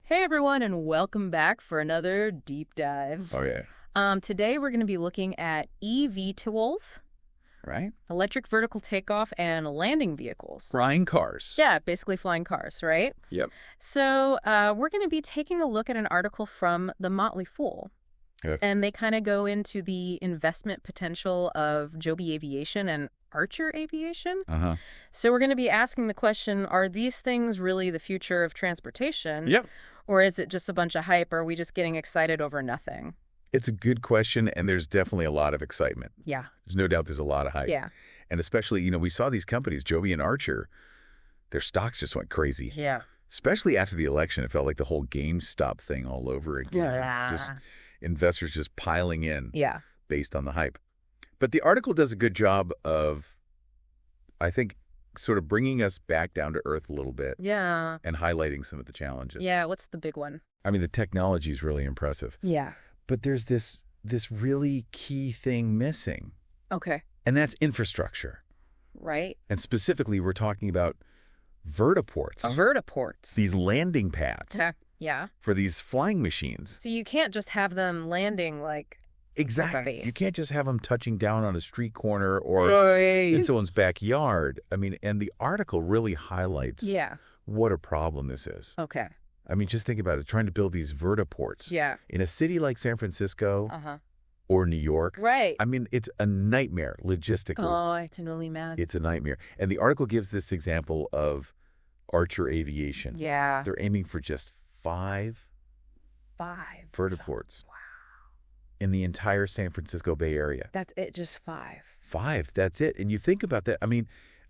Hey everyone, and welcome back for another deep dive. Oh, yeah. Today we're going to be looking at eVTOLs, Right? electric vertical takeoff and landing vehicles. Flying cars. Yeah, basically flying cars, right? Yep. So we're going to be taking a look at an article from The Motley Fool. Okay. And they kind of go into the investment potential of Joby Aviation and Archer Aviation. Uh-huh. So we're going to be asking the question, are these things really the future of transportation? Yep. Or is it just a bunch of hype? Or are we just getting excited over nothing? It's a good question, and there's definitely a lot of excitement. Yeah. There's no doubt there's a lot of hype. Yeah. And especially, we saw these companies, Joby and Archer, their stocks just went crazy. Yeah. Especially after the election. It felt like the whole GameStop thing all over again. Yeah. Just investors just piling in Yeah. based on the hype. But the article does a good job of, I think, sort of bringing us back down to earth a little bit Yeah. and highlighting some of the challenges. Yeah. What's the big one? I mean, the technology is really impressive. Yeah. But there's this really key thing missing, Okay. and that's infrastructure. Right. And specifically, we're talking about vertiports. Vertiports. These landing pads Yeah. for these flying machines. So you can't just have them landing like... Exactly. Base. You can't just have them touching down on a street corner or in someone's backyard. I mean, and the article really highlights Yeah. what a problem this is. Okay. I mean, just think about it. Trying to build these vertiports Yeah. in a city like San Francisco Uh-huh. or New York. Right. I mean, it's a nightmare logistically. Oh, I can only imagine. It's a nightmare. And the article gives this example of Archer Aviation. Yeah. They're aiming for just 5 vertiports in the entire San Francisco Bay Area. That's it, just 5. 5, that's it. And you think about that. I mean,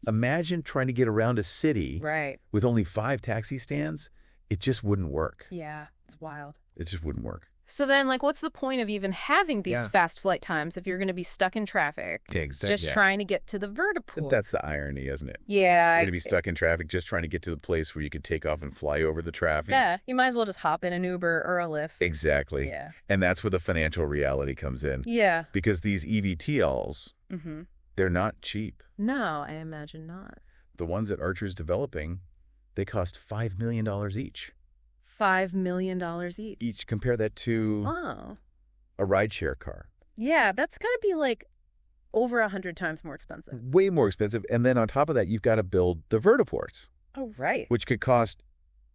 imagine trying to get around a city Right. with only 5 taxi stands. It just wouldn't work. Yeah. It's wild. It just wouldn't work. So then, like, what's the point of even having these Yeah. fast flight times if you're going to be stuck in traffic? Exactly. Just trying to get to the vertiport. That's the irony, isn't it? Yeah. You're going to be stuck in traffic just trying to get to the place where you can take off and fly over the traffic. Yeah. You might as well just hop in an Uber or a Lyft. Exactly. Yeah. And that's where the financial reality comes in. Yeah. Because these eVTOLs, Mm-hmm. they're not cheap. No, I imagine not. The ones that Archer's developing, they cost $5 million each. $5 million each. Compare that to Oh. a rideshare car. Yeah, that's got to be like over 100 times more expensive. Way more expensive. And then on top of that, you've got to build the vertiports, Oh, right. which could cost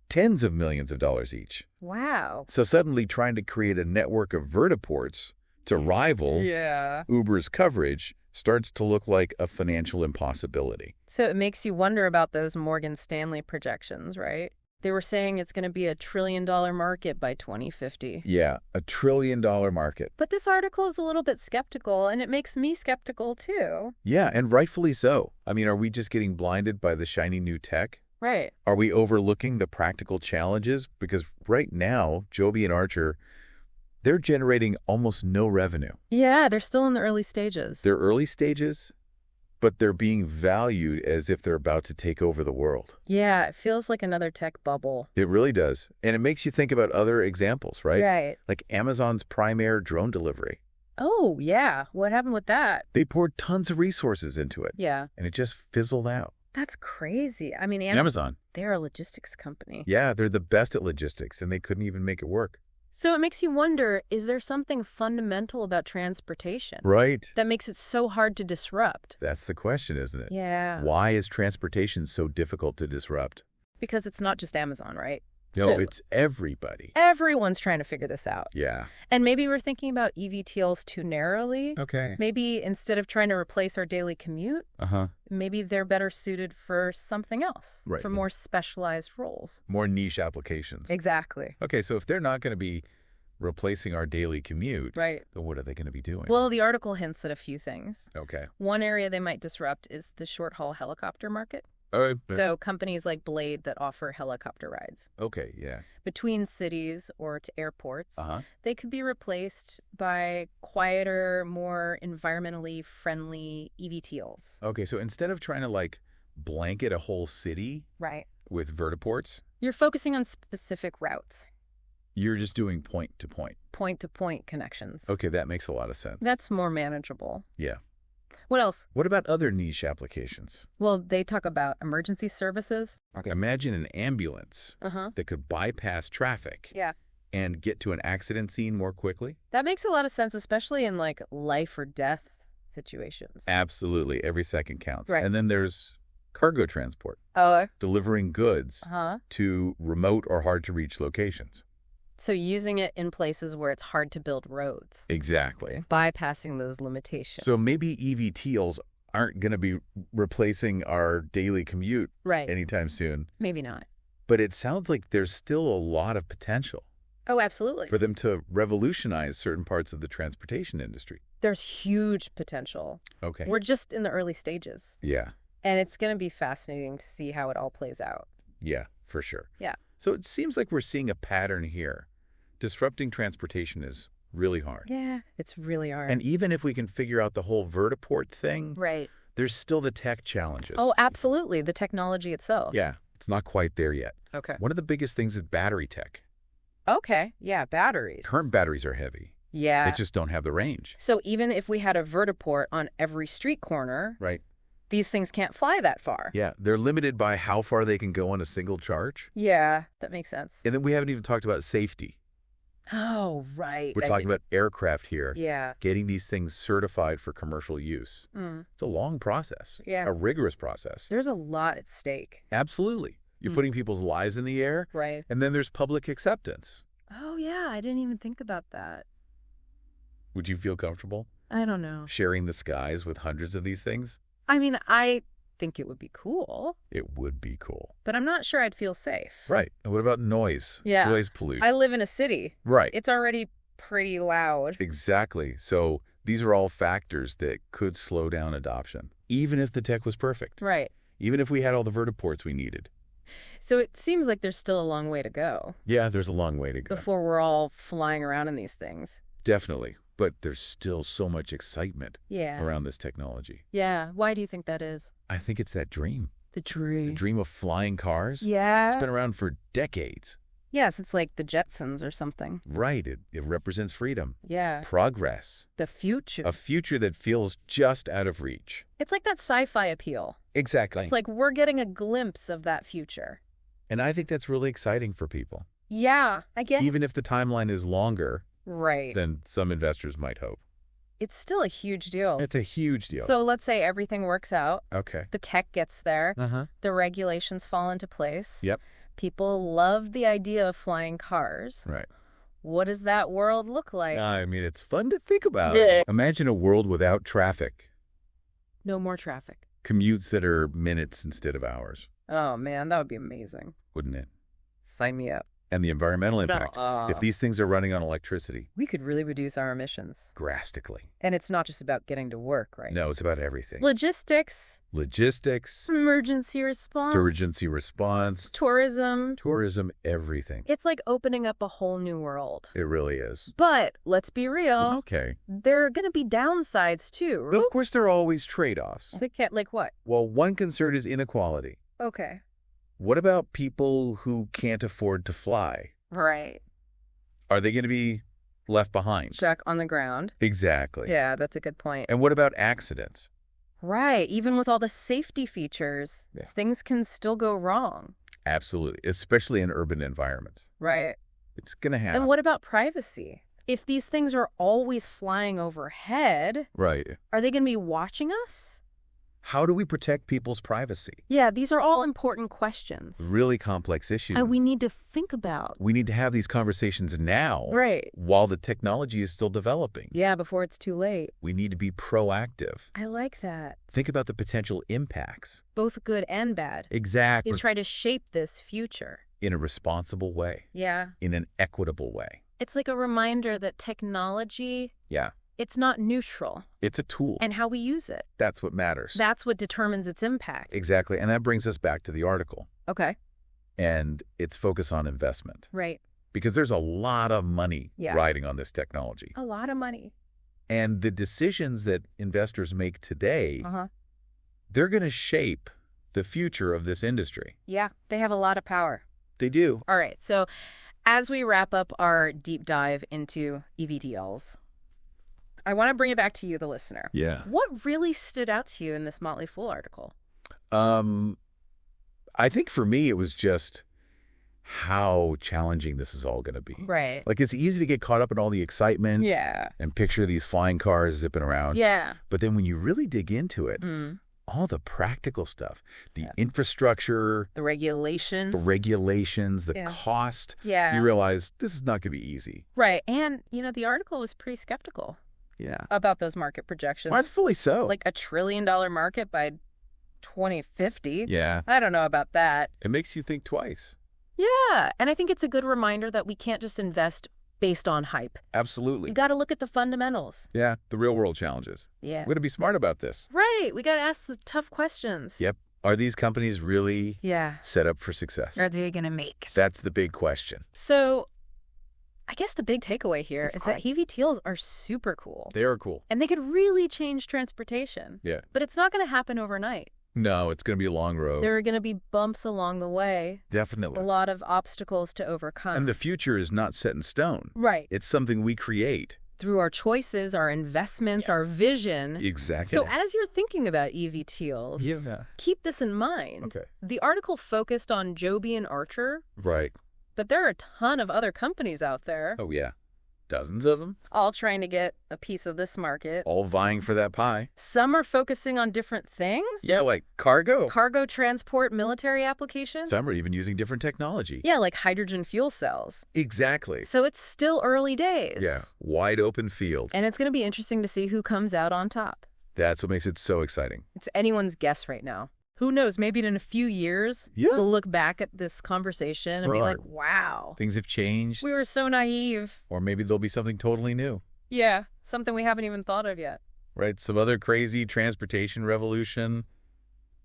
tens of millions of dollars each. Wow. So suddenly trying to create a network of vertiports to rival Yeah. Uber's coverage starts to look like a financial impossibility. So it makes you wonder about those Morgan Stanley projections, right? They were saying it's going to be $1 trillion market by 2050. Yeah, $1 trillion market. But this article is a little bit skeptical, and it makes me skeptical too. Yeah, and rightfully so. I mean, are we just getting blinded by the shiny new tech? Right. Are we overlooking the practical challenges? Because right now, Joby and Archer, they're generating almost no revenue. Yeah, they're still in the early stages. They're early stages, but they're being valued as if they're about to take over the world. Yeah, it feels like another tech bubble. It really does. And it makes you think about other examples, right? Right. Like Amazon's Prime Air drone delivery. Oh, yeah. What happened with that? They poured tons of resources into it, Yeah. and it just fizzled out. That's crazy. I mean, Amazon. they're a logistics company. Yeah, they're the best at logistics, and they couldn't even make it work. So it makes you wonder, is there something fundamental about transportation Right. that makes it so hard to disrupt? That's the question, isn't it? Yeah. Why is transportation so difficult to disrupt? Because it's not just Amazon, right? No, So it's everybody. everyone's trying to figure this out. Yeah. And maybe we're thinking about eVTOLs too narrowly. Okay. Maybe instead of trying to replace our daily commute, Uh-huh. maybe they're better suited for something else, Right. for more specialized roles. More niche applications. Exactly. Okay, so if they're not going to be replacing our daily commute, Right. then what are they going to be doing? Well, the article hints at a few things. Okay. One area they might disrupt is the short-haul helicopter market. So companies like Blade that offer helicopter rides Okay, yeah. between cities or to airports, Uh-huh. they could be replaced by quieter, more environmentally friendly eVTOLs. Okay, so instead of trying to like blanket a whole city Right. with vertiports, You're focusing on specific routes, you're just doing point to point. point-to-point connections. Okay, that makes a lot of sense. That's more manageable. Yeah. What else? What about other niche applications? Well, they talk about emergency services. Okay. Imagine an ambulance Uh-huh. that could bypass traffic Yeah. and get to an accident scene more quickly. That makes a lot of sense, especially in like life or death situations. Absolutely. Every second counts. Right. And then there's cargo transport, Oh, delivering goods uh-huh. to remote or hard-to-reach locations. So using it in places where it's hard to build roads, Exactly. bypassing those limitations. So maybe eVTOLs aren't going to be replacing our daily commute Right. anytime soon. Maybe not. But it sounds like there's still a lot of potential Oh, absolutely. for them to revolutionize certain parts of the transportation industry. There's huge potential. Okay. We're just in the early stages. Yeah. And it's going to be fascinating to see how it all plays out. Yeah, for sure. Yeah. So it seems like we're seeing a pattern here. Disrupting transportation is really hard. Yeah, it's really hard. And even if we can figure out the whole vertiport thing, right. there's still the tech challenges. Oh, absolutely. The technology itself. Yeah, it's not quite there yet. Okay. One of the biggest things is battery tech. Okay. Yeah, batteries. Current batteries are heavy. Yeah. They just don't have the range. So even if we had a vertiport on every street corner, Right. these things can't fly that far. Yeah, they're limited by how far they can go on a single charge. Yeah, that makes sense. And then we haven't even talked about safety. Oh, right. We're talking about aircraft here. Yeah. Getting these things certified for commercial use. Mm. It's a long process. Yeah. A rigorous process. There's a lot at stake. Absolutely. You're putting people's lives in the air. Right. And then there's public acceptance. Oh, yeah. I didn't even think about that. Would you feel comfortable I don't know. sharing the skies with hundreds of these things? I mean, I think it would be cool, It would be cool. but I'm not sure I'd feel safe. Right. And what about noise? Yeah. Noise pollution. I live in a city. Right. It's already pretty loud. Exactly. So these are all factors that could slow down adoption, even if the tech was perfect. Right. Even if we had all the vertiports we needed. So it seems like there's still a long way to go Yeah, there's a long way to go. before we're all flying around in these things. Definitely. But there's still so much excitement Yeah. around this technology. Yeah. Why do you think that is? I think it's that dream. The dream. The dream of flying cars. Yeah. It's been around for decades. Yes, it's like the Jetsons or something. Right. It represents freedom, Yeah. progress, The future. a future that feels just out of reach. It's like that sci-fi appeal. Exactly. It's like we're getting a glimpse of that future. And I think that's really exciting for people, Yeah, I guess. even if the timeline is longer Right. than some investors might hope. It's still a huge deal. It's a huge deal. So let's say everything works out. Okay. The tech gets there. Uh-huh. The regulations fall into place. Yep. People love the idea of flying cars. Right. What does that world look like? I mean, it's fun to think about. Yeah. Imagine a world without traffic. No more traffic. Commutes that are minutes instead of hours, Oh, man, that would be amazing. wouldn't it? Sign me up. And the environmental impact. No, If these things are running on electricity, we could really reduce our emissions. drastically. And it's not just about getting to work, right? No, it's about everything. Logistics, Logistics, emergency response, emergency response, tourism. tourism, everything. It's like opening up a whole new world. It really is. But let's be real. Okay. There are going to be downsides too. Of course, there are always trade-offs. Like what? Well, one concern is inequality. Okay. What about people who can't afford to fly? Right. Are they going to be left behind? Stuck on the ground. Exactly. Yeah, that's a good point. And what about accidents? Right. Even with all the safety features, Yeah. things can still go wrong. Absolutely, especially in urban environments. Right. It's going to happen. And what about privacy? If these things are always flying overhead, Right. are they going to be watching us? How do we protect people's privacy? Yeah, these are all important questions. Really complex issues. And we need to think about. We need to have these conversations now Right. while the technology is still developing. Yeah, before it's too late. We need to be proactive. I like that. Think about the potential impacts. Both good and bad. Exactly. You try to shape this future. In a responsible way, Yeah. in an equitable way. It's like a reminder that technology, Yeah. it's not neutral. It's a tool. And how we use it. That's what matters. That's what determines its impact. Exactly. And that brings us back to the article Okay. and its focus on investment. Right. Because there's a lot of money Yeah. riding on this technology. A lot of money. And the decisions that investors make today, Uh-huh. they're going to shape the future of this industry. Yeah. They have a lot of power. They do. All right. So as we wrap up our deep dive into eVTOLs, I want to bring it back to you, the listener. Yeah. What really stood out to you in this Motley Fool article? I think for me, it was just how challenging this is all going to be. Right. Like, it's easy to get caught up in all the excitement Yeah. and picture these flying cars zipping around. Yeah. But then when you really dig into it, all the practical stuff, the infrastructure, the regulations, the cost, you realize this is not going to be easy. Right. And, the article was pretty skeptical about those market projections. Well, that's fully so. Like $1 trillion market by 2050. Yeah. I don't know about that. It makes you think twice. Yeah. And I think it's a good reminder that we can't just invest based on hype. Absolutely. You got to look at the fundamentals. Yeah. The real world challenges. Yeah. We're going to be smart about this. Right. We got to ask the tough questions. Yep. Are these companies really set up for success? Are they going to make? That's the big question. So I guess the big takeaway here is that eVTOLs are super cool. They are cool. And they could really change transportation. Yeah. But it's not going to happen overnight. No, it's going to be a long road. There are going to be bumps along the way. Definitely. A lot of obstacles to overcome. And the future is not set in stone. Right. It's something we create. Through our choices, our investments, our vision. Exactly. So as you're thinking about eVTOLs, keep this in mind. Okay. The article focused on Joby and Archer. Right. But there are a ton of other companies out there. Oh, yeah. Dozens of them. All trying to get a piece of this market. All vying for that pie. Some are focusing on different things. Yeah, like cargo. Cargo transport, military applications. Some are even using different technology. Yeah, like hydrogen fuel cells. Exactly. So it's still early days. Yeah, wide open field. And it's going to be interesting to see who comes out on top. That's what makes it so exciting. It's anyone's guess right now. Who knows? Maybe in a few years, we'll look back at this conversation and be like, wow. Things have changed. We were so naive. Or maybe there'll be something totally new. Yeah, something we haven't even thought of yet. Right, some other crazy transportation revolution.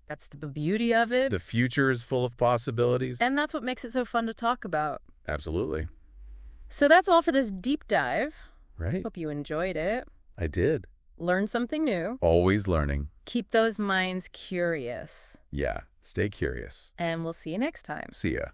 That's the beauty of it. The future is full of possibilities. And that's what makes it so fun to talk about. Absolutely. So that's all for this deep dive. Right. Hope you enjoyed it. I did. Learn something new. Always learning. Keep those minds curious. Yeah, stay curious. And we'll see you next time. See ya.